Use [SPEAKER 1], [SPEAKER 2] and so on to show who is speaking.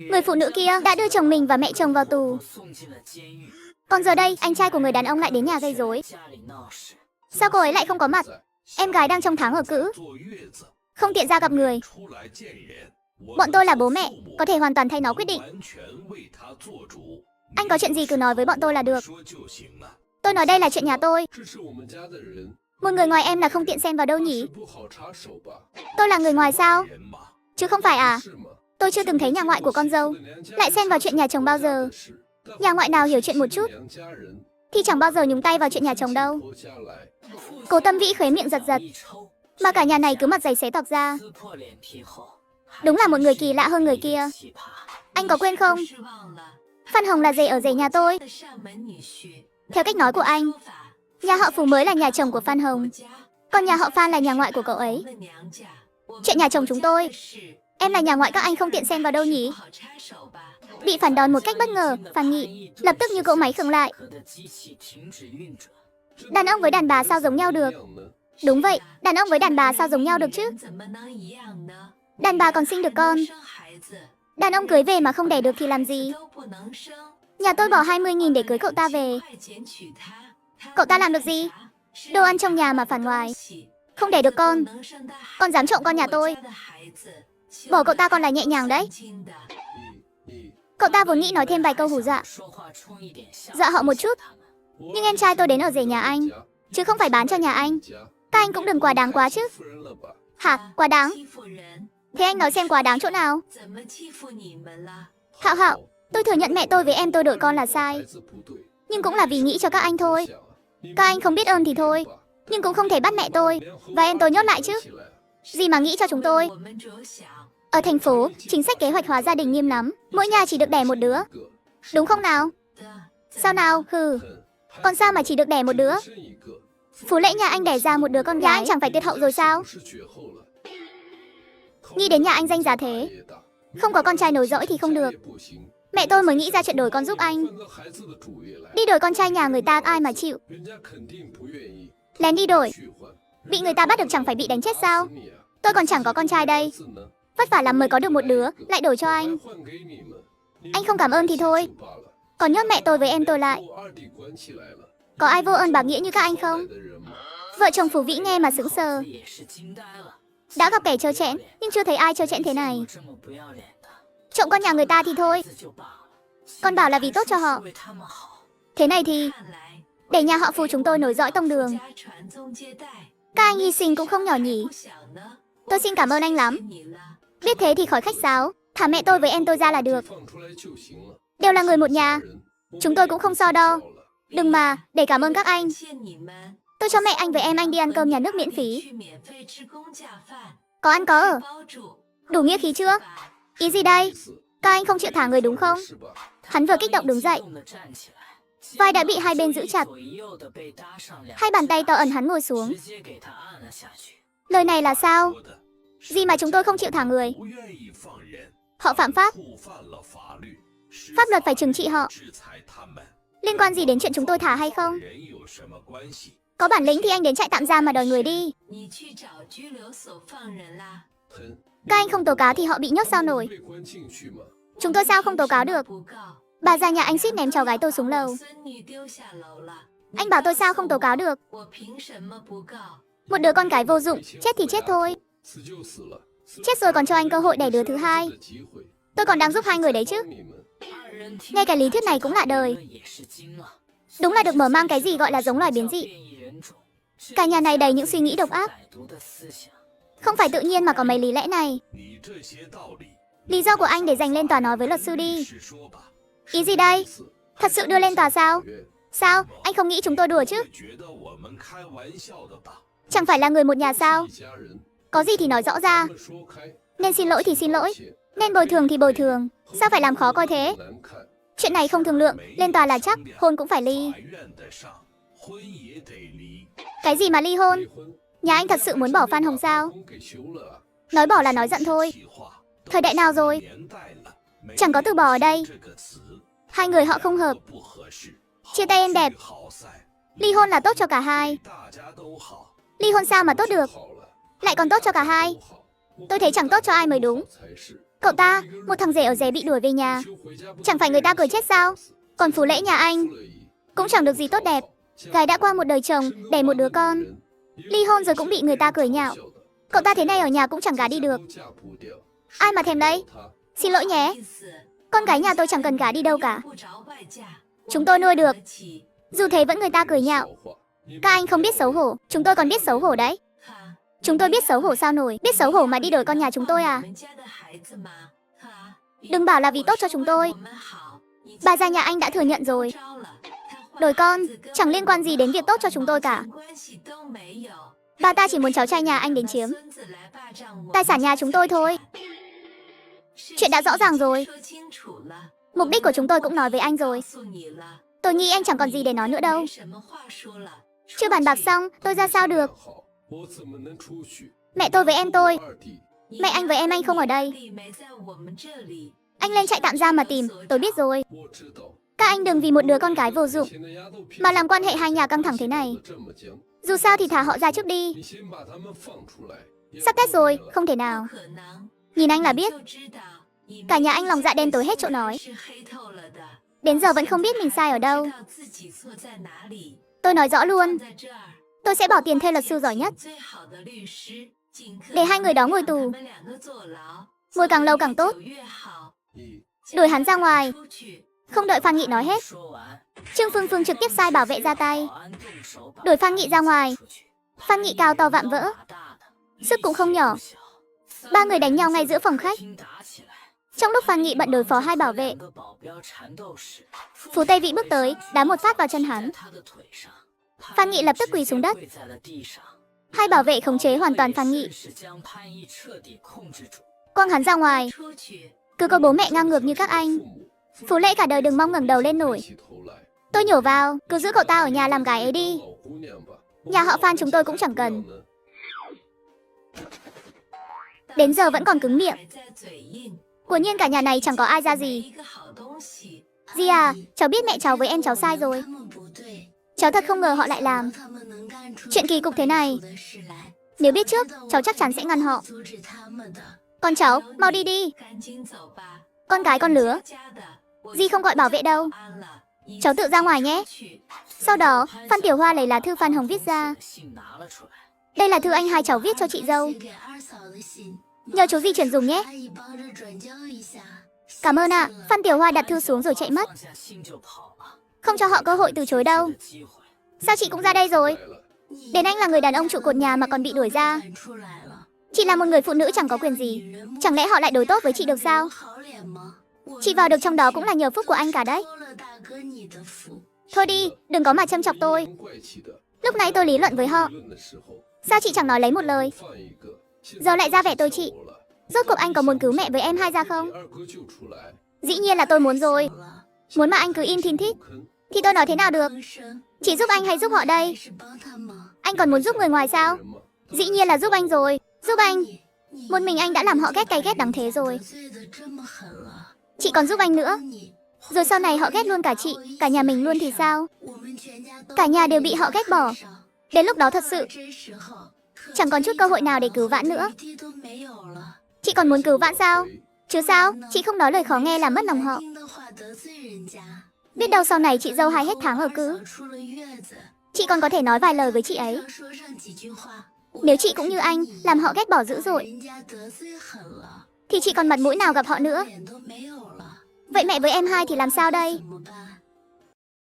[SPEAKER 1] Người phụ nữ kia đã đưa chồng mình và mẹ chồng vào tù. Còn giờ đây, anh trai của người đàn ông lại đến nhà gây rối. Sao cô ấy lại không có mặt? Em gái đang trong tháng ở cữ, không tiện ra gặp người. Bọn tôi là bố mẹ, có thể hoàn toàn thay nó quyết định. Anh có chuyện gì cứ nói với bọn tôi là được. Tôi nói đây là chuyện nhà tôi. Một người ngoài em là không tiện xen vào đâu nhỉ? Tôi là người ngoài sao? Chứ không phải à? Tôi chưa từng thấy nhà ngoại của con dâu lại xen vào chuyện nhà chồng bao giờ. Nhà ngoại nào hiểu chuyện một chút thì chẳng bao giờ nhúng tay vào chuyện nhà chồng đâu. Cố Tâm Vĩ khóe miệng giật giật. Mà cả nhà này cứ mặt dày xé tóc ra. Đúng là một người kỳ lạ hơn người kia. Anh có quên không? Phan Hồng là rể ở rể nhà tôi. Theo cách nói của anh, nhà họ Phú mới là nhà chồng của Phan Hồng, còn nhà họ Phan là nhà ngoại của cậu ấy. Chuyện nhà chồng chúng tôi, em là nhà ngoại các anh không tiện xen vào đâu nhỉ? Bị phản đòn một cách bất ngờ, Phan Nghị lập tức như cỗ máy khựng lại. Đàn ông với đàn bà sao giống nhau được? Đúng vậy, đàn ông với đàn bà sao giống nhau được chứ? Đàn bà còn sinh được con, đàn ông cưới về mà không đẻ được thì làm gì? Nhà tôi bỏ 20.000 để cưới cậu ta về. Cậu ta làm được gì? Đồ ăn trong nhà mà phản ngoài, không đẻ được con, còn dám trộm con nhà tôi. Bỏ cậu ta còn là nhẹ nhàng đấy. Cậu ta vốn nghĩ nói thêm vài câu hù dọa, dọa họ một chút. Nhưng em trai tôi đến ở rể nhà anh, chứ không phải bán cho nhà anh. Các anh cũng đừng quá đáng quá chứ. Hả, quá đáng? Thế anh nói xem quá đáng chỗ nào? Hạo Hạo, tôi thừa nhận mẹ tôi với em tôi đổi con là sai, nhưng cũng là vì nghĩ cho các anh thôi. Các anh không biết ơn thì thôi, nhưng cũng không thể bắt mẹ tôi và em tôi nhốt lại chứ. Gì mà nghĩ cho chúng tôi? Ở thành phố, chính sách kế hoạch hóa gia đình nghiêm lắm, mỗi nhà chỉ được đẻ một đứa. Đúng không nào? Sao nào, hừ. Còn sao mà chỉ được đẻ một đứa? Phú lễ nhà anh đẻ ra một đứa con gái, anh chẳng phải tuyệt hậu rồi sao? Nghĩ đến nhà anh danh giá thế, không có con trai nối dõi thì không được. Mẹ tôi mới nghĩ ra chuyện đổi con giúp anh. Đi đổi con trai nhà người ta ai mà chịu. Lén đi đổi, bị người ta bắt được chẳng phải bị đánh chết sao? Tôi còn chẳng có con trai đây, vất vả lắm mới có được một đứa, lại đổi cho anh. Anh không cảm ơn thì thôi, còn nhốt mẹ tôi với em tôi lại. Có ai vô ơn bạc nghĩa như các anh không? Vợ chồng Phú Vĩ nghe mà sững sờ. Đã gặp kẻ trơ trẽn, nhưng chưa thấy ai trơ trẽn thế này. Trộm con nhà người ta thì thôi, con bảo là vì tốt cho họ. Thế này thì để nhà họ Phú chúng tôi nối dõi tông đường. Các anh hy sinh cũng không nhỏ nhỉ. Tôi xin cảm ơn anh lắm. Biết thế thì khỏi khách sáo, thả mẹ tôi với em tôi ra là được. Đều là người một nhà, chúng tôi cũng không so đo. Đừng mà, để cảm ơn các anh, tôi cho mẹ anh với em anh đi ăn cơm nhà nước miễn phí. Có ăn có ở. Đủ nghĩa khí chưa? Ý gì đây? Các anh không chịu thả người đúng không? Hắn vừa kích động đứng dậy, vai đã bị hai bên giữ chặt. Hai bàn tay to ẩn hắn ngồi xuống. Lời này là sao? Gì mà chúng tôi không chịu thả người? Họ phạm pháp, pháp luật phải trừng trị họ. Liên quan gì đến chuyện chúng tôi thả hay không? Có bản lĩnh thì anh đến trại tạm giam mà đòi người đi. Các anh không tố cáo thì họ bị nhốt sao nổi? Chúng tôi sao không tố cáo được? Bà già nhà anh suýt ném cháu gái tôi xuống lầu. Anh bảo tôi sao không tố cáo được? Một đứa con gái vô dụng, chết thì chết thôi. Chết rồi còn cho anh cơ hội đẻ đứa thứ hai. Tôi còn đang giúp hai người đấy chứ. Ngay cả lý thuyết này cũng lạ đời. Đúng là được mở mang cái gì gọi là giống loài biến dị. Cả nhà này đầy những suy nghĩ độc ác. Không phải tự nhiên mà có mấy lý lẽ này. Lý do của anh để dành lên tòa nói với luật sư đi. Ý gì đây? Thật sự đưa lên tòa sao? Sao? Anh không nghĩ chúng tôi đùa chứ? Chẳng phải là người một nhà sao? Có gì thì nói rõ ra. Nên xin lỗi thì xin lỗi, nên bồi thường thì bồi thường. Sao phải làm khó coi thế? Chuyện này không thương lượng, lên tòa là chắc, hôn cũng phải ly. Cái gì mà ly hôn? Nhà anh thật sự muốn bỏ Phan Hồng sao? Nói bỏ là nói giận thôi. Thời đại nào rồi? Chẳng có từ bỏ ở đây. Hai người họ không hợp, chia tay em đẹp. Ly hôn là tốt cho cả hai. Ly hôn sao mà tốt được? Lại còn tốt cho cả hai. Tôi thấy chẳng tốt cho ai mới đúng. Cậu ta, một thằng rể ở rể bị đuổi về nhà. Chẳng phải người ta cười chết sao? Còn Phú Lễ nhà anh cũng chẳng được gì tốt đẹp. Gái đã qua một đời chồng, đẻ một đứa con. Ly hôn rồi cũng bị người ta cười nhạo. Cậu ta thế này ở nhà cũng chẳng gả đi được. Ai mà thèm đấy? Xin lỗi nhé. Con gái nhà tôi chẳng cần gả đi đâu cả. Chúng tôi nuôi được. Dù thế vẫn người ta cười nhạo. Các anh không biết xấu hổ. Chúng tôi còn biết xấu hổ đấy. Chúng tôi biết xấu hổ sao nổi. Biết xấu hổ mà đi đổi con nhà chúng tôi à? Đừng bảo là vì tốt cho chúng tôi. Bà già nhà anh đã thừa nhận rồi. Đổi con chẳng liên quan gì đến việc tốt cho chúng tôi cả. Bà ta chỉ muốn cháu trai nhà anh đến chiếm tài sản nhà chúng tôi thôi. Chuyện đã rõ ràng rồi. Mục đích của chúng tôi cũng nói với anh rồi. Tôi nghĩ anh chẳng còn gì để nói nữa đâu. Chưa bàn bạc xong, tôi ra sao được? Mẹ tôi với em tôi. Mẹ anh với em anh không ở đây. Anh lên trại tạm giam mà tìm, tôi biết rồi. Các anh đừng vì một đứa con gái vô dụng mà làm quan hệ hai nhà căng thẳng thế này. Dù sao thì thả họ ra trước đi. Sắp Tết rồi, không thể nào. Nhìn anh là biết. Cả nhà anh lòng dạ đen tối hết chỗ nói. Đến giờ vẫn không biết mình sai ở đâu. Tôi nói rõ luôn. Tôi sẽ bỏ tiền thuê luật sư giỏi nhất để hai người đó ngồi tù. Ngồi càng lâu càng tốt. Đuổi hắn ra ngoài. Không đợi Phan Nghị nói hết, Trương Phương Phương trực tiếp sai bảo vệ ra tay. Đuổi Phan Nghị ra ngoài. Phan Nghị cao to vạm vỡ, sức cũng không nhỏ. Ba người đánh nhau ngay giữa phòng khách. Trong lúc Phan Nghị bận đối phó hai bảo vệ, Phú Tây Vĩ bước tới, đá một phát vào chân hắn. Phan Nghị lập tức quỳ xuống đất. Hai bảo vệ khống chế hoàn toàn Phan Nghị, quăng hắn ra ngoài. Cứ có bố mẹ ngang ngược như các anh, Phú Lễ cả đời đừng mong ngẩng đầu lên nổi. Tôi nhổ vào, cứ giữ cậu ta ở nhà làm gái ấy đi. Nhà họ Phan chúng tôi cũng chẳng cần. Đến giờ vẫn còn cứng miệng. Quả nhiên cả nhà này chẳng có ai ra gì. Dì à, cháu biết mẹ cháu với em cháu sai rồi. Cháu thật không ngờ họ lại làm chuyện kỳ cục thế này. Nếu biết trước, cháu chắc chắn sẽ ngăn họ. Con cháu, mau đi đi. Con cái con lứa. Dì không gọi bảo vệ đâu. Cháu tự ra ngoài nhé. Sau đó, Phan Tiểu Hoa lấy lá thư Phan Hồng viết ra. Đây là thư anh hai cháu viết cho chị dâu. Nhờ chú Di chuyển dùng nhé. Cảm ơn ạ. Phan Tiểu Hoa đặt thư xuống rồi chạy mất. Không cho họ cơ hội từ chối đâu. Sao chị cũng ra đây rồi? Đến anh là người đàn ông trụ cột nhà mà còn bị đuổi ra. Chị là một người phụ nữ chẳng có quyền gì. Chẳng lẽ họ lại đối tốt với chị được sao? Chị vào được trong đó cũng là nhờ phúc của anh cả đấy. Thôi đi, đừng có mà châm chọc tôi. Lúc nãy tôi lý luận với họ. Sao chị chẳng nói lấy một lời? Giờ lại ra vẻ tôi chị. Rốt cuộc anh có muốn cứu mẹ với em hai ra không? Dĩ nhiên là tôi muốn rồi. Muốn mà anh cứ im thìn thích thì tôi nói thế nào được? Chị giúp anh hay giúp họ đây? Anh còn muốn giúp người ngoài sao? Dĩ nhiên là giúp anh rồi. Giúp anh. Một mình anh đã làm họ ghét cay ghét đắng thế rồi. Chị còn giúp anh nữa. Rồi sau này họ ghét luôn cả chị, cả nhà mình luôn thì sao? Cả nhà đều bị họ ghét bỏ. Đến lúc đó thật sự chẳng còn chút cơ hội nào để cứu vãn nữa. Chị còn muốn cứu vãn sao? Chứ sao? Chị không nói lời khó nghe làm mất lòng họ. Biết đâu sau này chị dâu hay hết tháng ở cữ. Chị còn có thể nói vài lời với chị ấy. Nếu chị cũng như anh, làm họ ghét bỏ dữ dội, thì chị còn mặt mũi nào gặp họ nữa. Vậy mẹ với em hai thì làm sao đây?